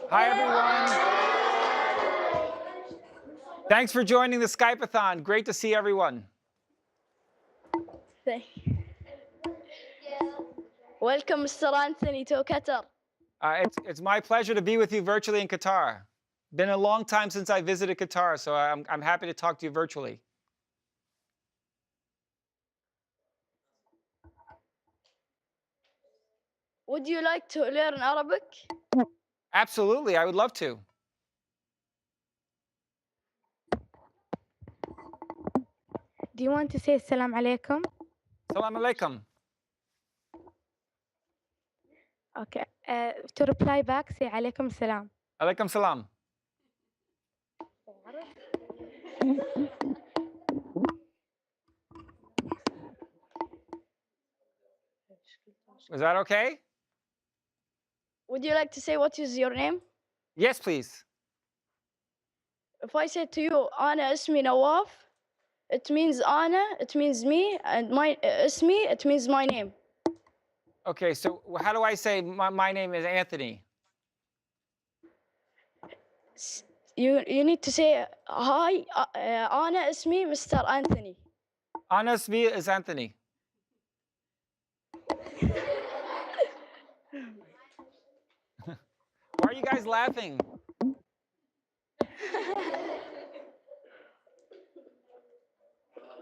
Hi, everyone. Thanks for joining the Skype-a-Thon. Great to see everyone. Welcome, Mr. Anthony, to Qatar. It's my pleasure to be with you virtually in Qatar. Been a long time since I visited Qatar, so I'm happy to talk to you virtually. Would you like to learn Arabic? Absolutely, I would love to. Do you want to say Assalamu alaikum? Salam alaikum. Okay. To reply back, say alaikum salam. Alaikum salam. Was that okay? Would you like to say what is your name? Yes, please. If I say to you, Ana ismi Nawaf, it means Ana, it means me, and my ismi, it means my name. Okay, so how do I say my name is Anthony? You need to say, hi, Ana ismi Mr. Anthony. Ana ismi is Anthony. Why are you guys laughing?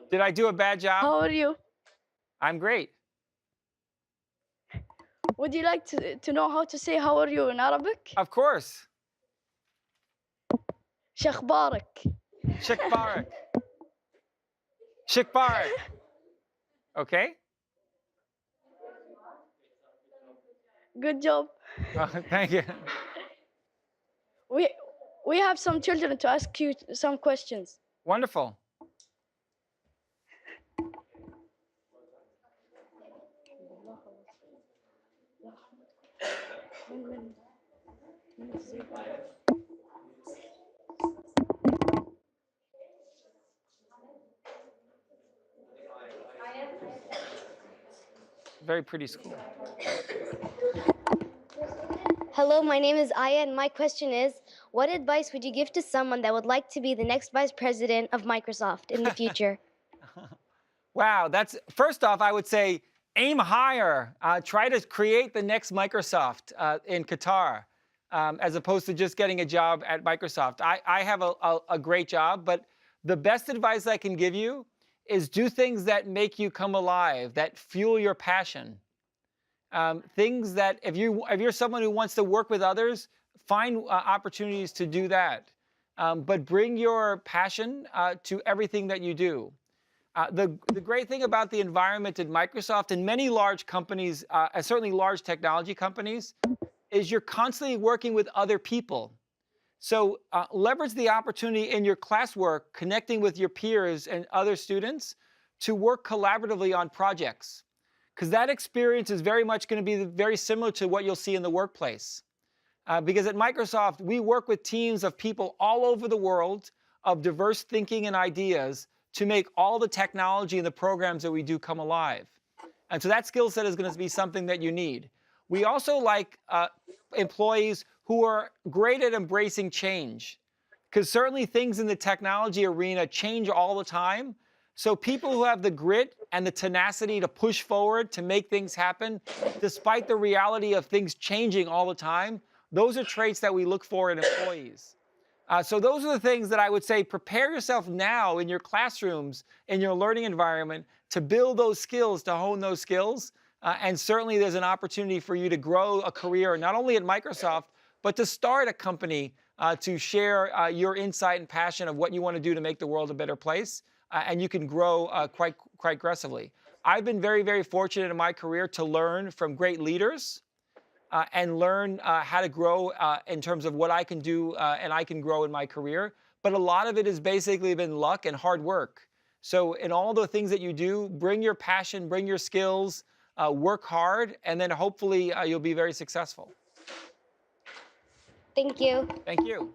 Did I do a bad job? How are you? I'm great. Would you like to know how to say how are you in Arabic? Of course. Shakhbarak. Shikbarak. Shikbarak. Okay. Good job. Thank you. We have some children to ask you some questions. Wonderful. Very pretty school. Hello, my name is Aya, and my question is, what advice would you give to someone that would like to be the next vice president of Microsoft in the future? Wow, first off, I would say aim higher. Try to create the next Microsoft in Qatar, as opposed to just getting a job at Microsoft. I have a great job, but the best advice I can give you is do things that make you come alive, that fuel your passion. Things that if you're someone who wants to work with others, find opportunities to do that. But bring your passion to everything that you do. The great thing about the environment at Microsoft and many large companies, certainly large technology companies, is you're constantly working with other people. So leverage the opportunity in your classwork, connecting with your peers and other students to work collaboratively on projects. Because that experience is very much going to be very similar to what you'll see in the workplace. Because at Microsoft, we work with teams of people all over the world of diverse thinking and ideas to make all the technology and the programs that we do come alive. And so that skill set is going to be something that you need. We also like employees who are great at embracing change. Because certainly things in the technology arena change all the time. So people who have the grit and the tenacity to push forward, to make things happen, despite the reality of things changing all the time, those are traits that we look for in employees. So those are the things that I would say, prepare yourself now in your classrooms, in your learning environment, to build those skills, to hone those skills. And certainly there's an opportunity for you to grow a career, not only at Microsoft, but to start a company to share your insight and passion of what you want to do to make the world a better place. And you can grow quite aggressively. I've been very, very fortunate in my career to learn from great leaders and learn how to grow in terms of what I can do and I can grow in my career. But a lot of it has basically been luck and hard work. So in all the things that you do, bring your passion, bring your skills, work hard, and then hopefully you'll be very successful. Thank you. Thank you.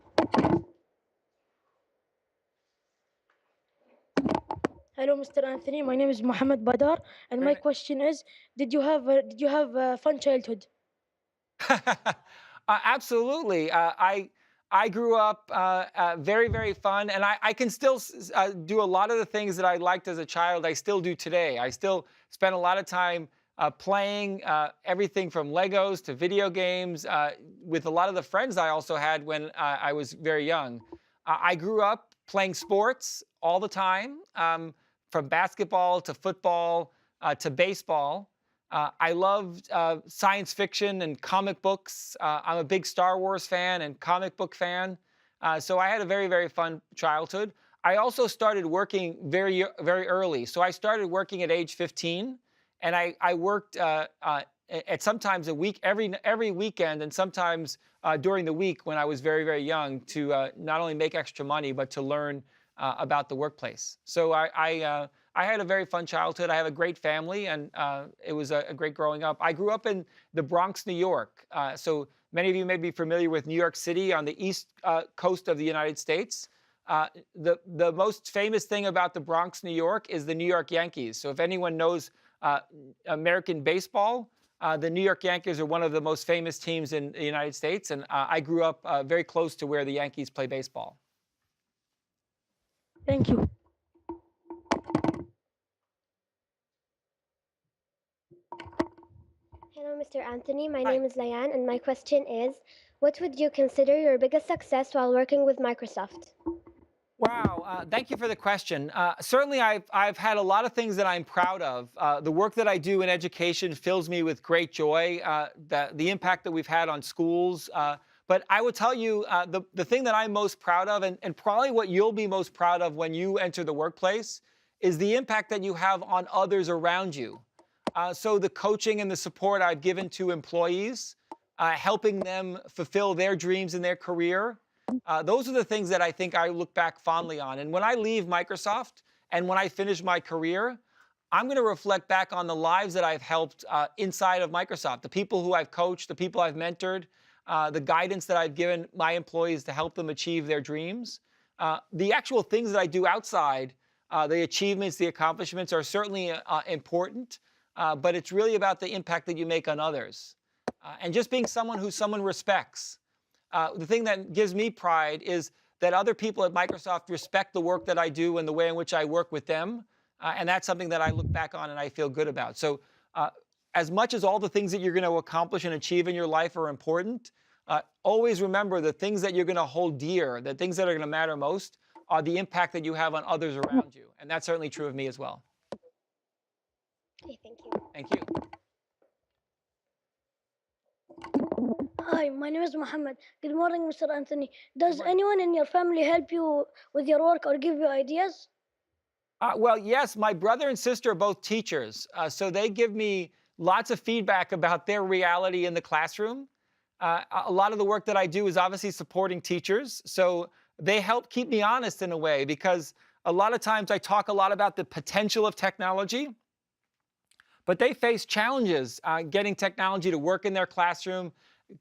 Hello, Mr. Anthony. My name is Mohammed Badar, and my question is: Did you have a fun childhood? Absolutely. I grew up very, very fun, and I can still do a lot of the things that I liked as a child. I still do today. I still spend a lot of time playing everything from Legos to video games with a lot of the friends I also had when I was very young. I grew up playing sports all the time, from basketball to football to baseball. I loved science fiction and comic books. I'm a big Star Wars fan and comic book fan. So I had a very, very fun childhood. I also started working very, very early. So I started working at age 15, and I worked at sometimes a week, every weekend, and sometimes during the week when I was very, very young, to not only make extra money, but to learn about the workplace. So I had a very fun childhood. I have a great family, and it was a great growing up. I grew up in the Bronx, New York. So many of you may be familiar with New York City on the east coast of the United States. The most famous thing about the Bronx, New York is the New York Yankees. So if anyone knows American baseball, the New York Yankees are one of the most famous teams in the United States. And I grew up very close to where the Yankees play baseball. Thank you. Hello, Mr. Anthony. My name is Layan, and my question is, what would you consider your biggest success while working with Microsoft? Wow, thank you for the question. Certainly, I've had a lot of things that I'm proud of. The work that I do in education fills me with great joy, the impact that we've had on schools. But I would tell you the thing that I'm most proud of, and probably what you'll be most proud of when you enter the workplace, is the impact that you have on others around you. So the coaching and the support I've given to employees, helping them fulfill their dreams in their career, those are the things that I think I look back fondly on. And when I leave Microsoft and when I finish my career, I'm going to reflect back on the lives that I've helped inside of Microsoft, the people who I've coached, the people I've mentored, the guidance that I've given my employees to help them achieve their dreams. The actual things that I do outside, the achievements, the accomplishments are certainly important, but it's really about the impact that you make on others. And just being someone who someone respects. The thing that gives me pride is that other people at Microsoft respect the work that I do and the way in which I work with them. And that's something that I look back on and I feel good about. So as much as all the things that you're going to accomplish and achieve in your life are important, always remember the things that you're going to hold dear, the things that are going to matter most, are the impact that you have on others around you. And that's certainly true of me as well. Okay, thank you. Thank you. Hi, my name is Mohammed. Good morning, Mr. Anthony. Does anyone in your family help you with your work or give you ideas? Well, yes, my brother and sister are both teachers. So they give me lots of feedback about their reality in the classroom. A lot of the work that I do is obviously supporting teachers. So they help keep me honest in a way, because a lot of times I talk a lot about the potential of technology, but they face challenges getting technology to work in their classroom,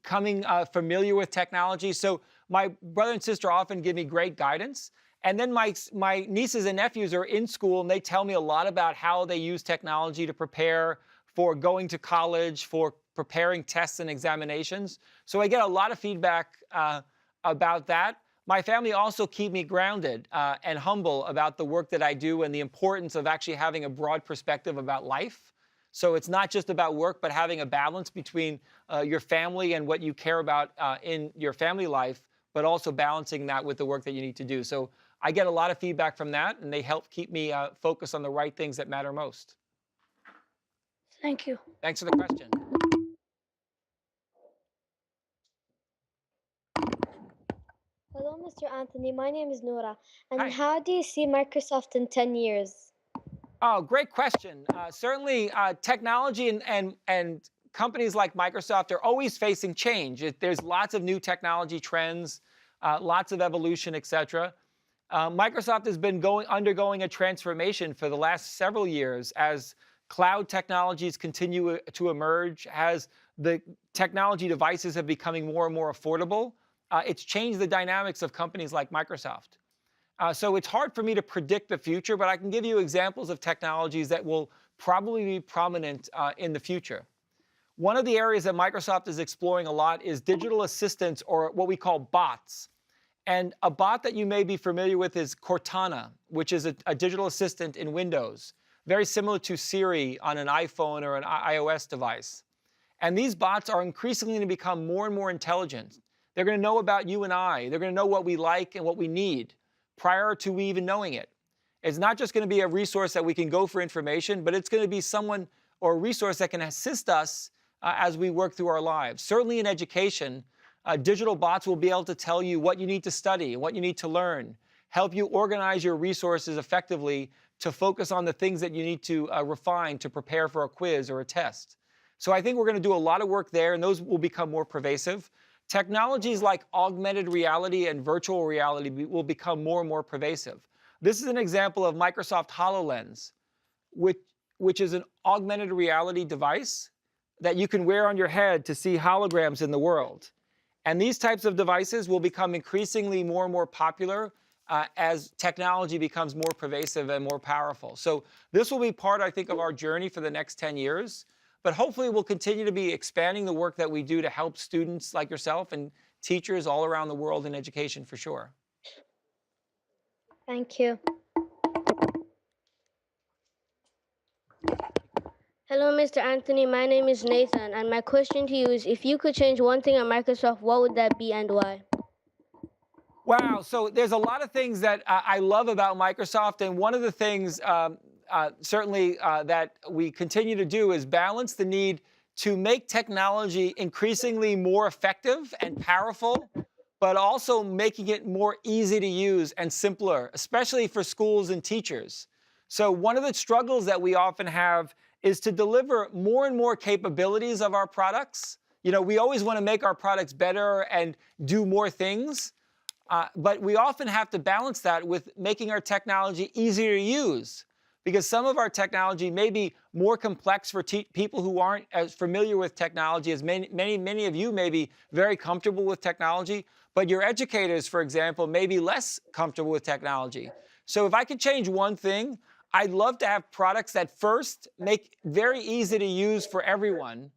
coming familiar with technology. So my brother and sister often give me great guidance. And then my nieces and nephews are in school, and they tell me a lot about how they use technology to prepare for going to college, for preparing tests and examinations. So I get a lot of feedback about that. My family also keep me grounded and humble about the work that I do and the importance of actually having a broad perspective about life. So it's not just about work, but having a balance between your family and what you care about in your family life, but also balancing that with the work that you need to do. So I get a lot of feedback from that, and they help keep me focused on the right things that matter most. Thank you. Thanks for the question. Hello, Mr. Anthony. My name is Nora. And Hi. how do you see Microsoft in 10 years? Oh, great question. Certainly, technology and companies like Microsoft are always facing change. There's lots of new technology trends, lots of evolution, et cetera. Microsoft has been undergoing a transformation for the last several years as cloud technologies continue to emerge, as the technology devices have becoming more and more affordable. It's changed the dynamics of companies like Microsoft. So it's hard for me to predict the future, but I can give you examples of technologies that will probably be prominent in the future. One of the areas that Microsoft is exploring a lot is digital assistants, or what we call bots. And a bot that you may be familiar with is Cortana, which is a digital assistant in Windows, very similar to Siri on an iPhone or an iOS device. And these bots are increasingly going to become more and more intelligent. They're going to know about you and I. They're going to know what we like and what we need prior to we even knowing it. It's not just going to be a resource that we can go for information, but it's going to be someone or a resource that can assist us as we work through our lives. Certainly in education, digital bots will be able to tell you what you need to study and what you need to learn, help you organize your resources effectively to focus on the things that you need to refine to prepare for a quiz or a test. So I think we're going to do a lot of work there, and those will become more pervasive. Technologies like augmented reality and virtual reality will become more and more pervasive. This is an example of Microsoft Hololens, which is an augmented reality device that you can wear on your head to see holograms in the world. And these types of devices will become increasingly more and more popular as technology becomes more pervasive and more powerful. So this will be part, I think, of our journey for the next 10 years. But hopefully we'll continue to be expanding the work that we do to help students like yourself and teachers all around the world in education for sure. Thank you. Hello, Mr. Anthony. My name is Nathan, and my question to you is, if you could change one thing at Microsoft, what would that be and why? Wow, so there's a lot of things that I love about Microsoft, and one of the things certainly that we continue to do is balance the need to make technology increasingly more effective and powerful, but also making it more easy to use and simpler, especially for schools and teachers. So one of the struggles that we often have is to deliver more and more capabilities of our products. You know, we always want to make our products better and do more things, but we often have to balance that with making our technology easier to use, because some of our technology may be more complex for people who aren't as familiar with technology, as many of you may be very comfortable with technology, but your educators, for example, may be less comfortable with technology. So if I could change one thing, I'd love to have products that first make very easy to use for everyone,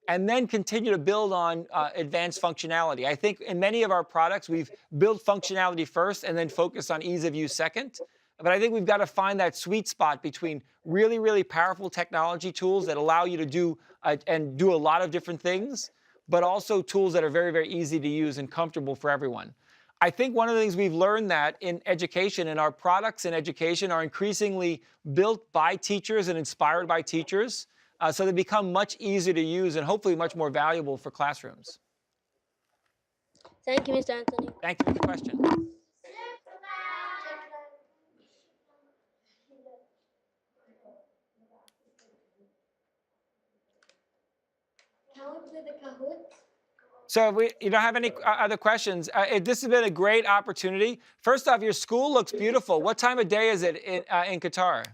and then continue to build on advanced functionality. I think in many of our products, we've built functionality first and then focused on ease of use second. But I think we've got to find that sweet spot between really, really powerful technology tools that allow you to do a lot of different things, but also tools that are very, very easy to use and comfortable for everyone. I think one of the things we've learned that in education, and our products in education are increasingly built by teachers and inspired by teachers, so they become much easier to use and hopefully much more valuable for classrooms. Thank you, Mr. Anthony. Thank you for the question. So if you don't have any other questions, this has been a great opportunity. First off, your school looks beautiful. What time of day is it in Qatar?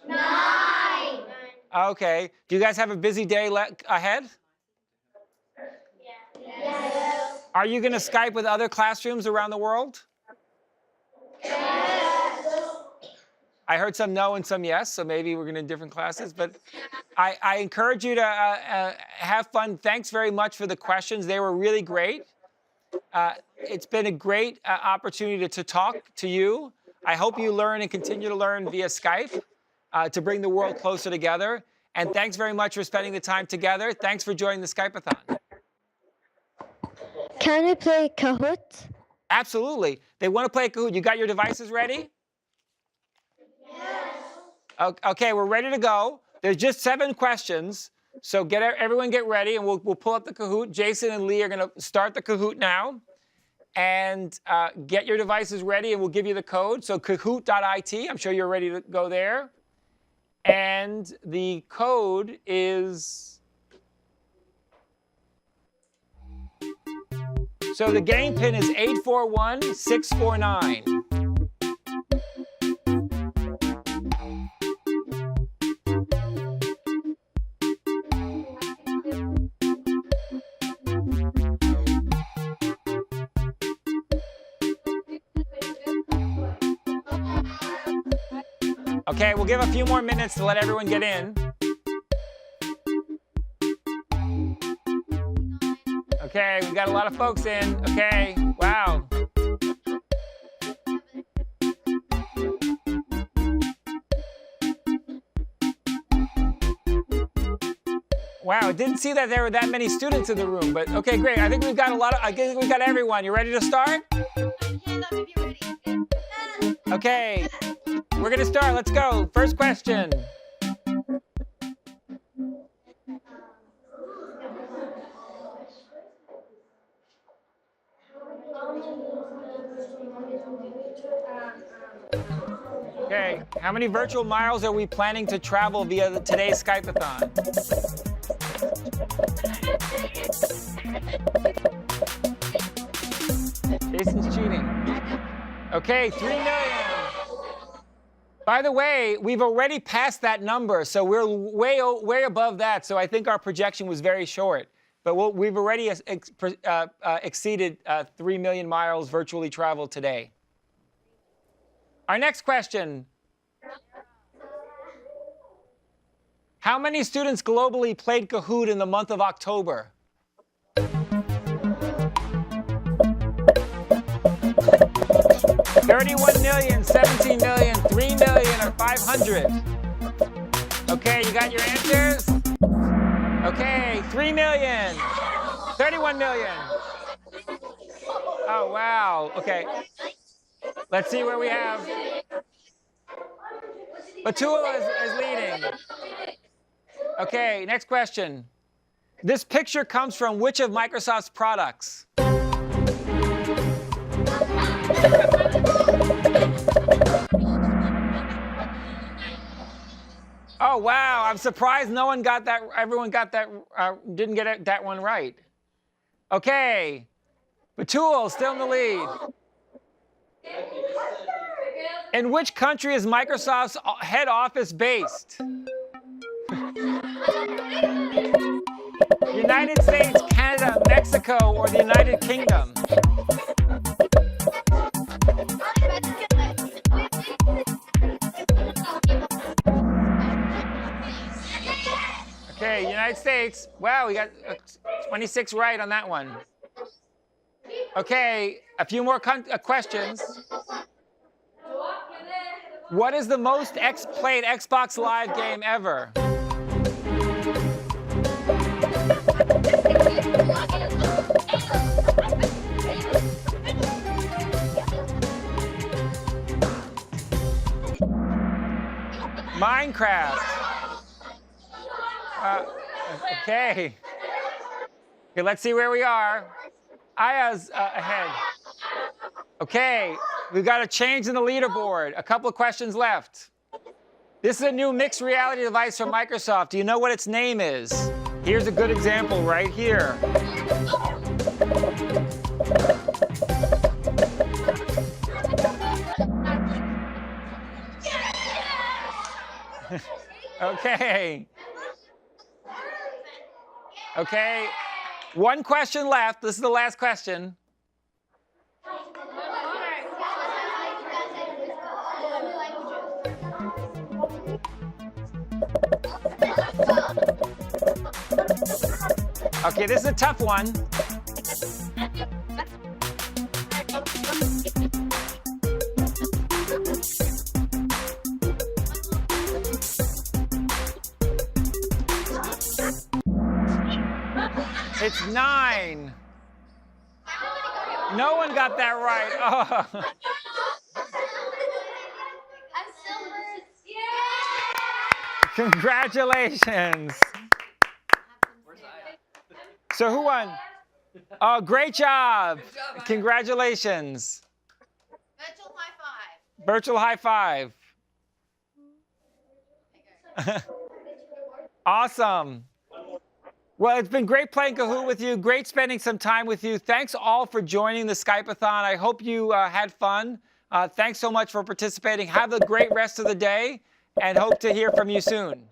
9. Okay. Do you guys have a busy day ahead? Yes. Are you going to Skype with other classrooms around the world? Yes. I heard some no and some yes, so maybe we're going to different classes. But I encourage you to have fun. Thanks very much for the questions. They were really great. It's been a great opportunity to talk to you. I hope you learn and continue to learn via Skype to bring the world closer together. And thanks very much for spending the time together. Thanks for joining the Skype-a-Thon. Can we play Kahoot? Absolutely. They want to play Kahoot. You got your devices ready? Yes. Okay, we're ready to go. There's just 7 questions. So everyone get ready, and we'll pull up the Kahoot. Jason and Lee are going to start the Kahoot now. And get your devices ready, and we'll give you the code. So kahoot.it. I'm sure you're ready to go there. And the code is... So the game pin is 841649. Okay, we'll give a few more minutes to let everyone get in. Okay, we got a lot of folks in. Okay, wow. Wow, didn't see that there were that many students in the room, but okay, great. I think we've got I think we've got everyone. You ready to start? Okay, we're gonna start. Let's go. First question. Okay, how many virtual miles are we planning to travel via today's Skype-a-Thon? Jason's cheating. Okay, 3 million. By the way, we've already passed that number, so we're way above that. So I think our projection was very short. But we've already exceeded 3 million miles virtually traveled today. Our next question. How many students globally played Kahoot in the month of October? 31 million, 17 million, 3 million, or 500? Okay, you got your answers? Okay, 3 million, 31 million. Oh, wow. Okay. Let's see where we have. Batul is leading. Okay, next question. This picture comes from which of Microsoft's products? Oh, wow. I'm surprised no one got that. Everyone got that, didn't get that one right. Okay. Batul, still in the lead. In which country is Microsoft's head office based? United States, Canada, Mexico, or the United Kingdom? Okay, United States. Wow, we got 26 right on that one. Okay, a few more questions. What is the most played Xbox Live game ever? Minecraft. Okay. Okay, let's see where we are. Aya's ahead. Okay, we've got a change in the leaderboard. A couple of questions left. This is a new mixed reality device from Microsoft. Do you know what its name is? Here's a good example right here. Okay. Okay. One question left. This is the last question. Okay, this is a tough one. It's 9. No one got that right. Oh. Congratulations. So who won? Oh, great job. Congratulations. Virtual high five. Virtual high five. Awesome. Well, it's been great playing Kahoot with you. Great spending some time with you. Thanks all for joining the Skype-a-Thon. I hope you had fun. Thanks so much for participating. Have a great rest of the day and hope to hear from you soon.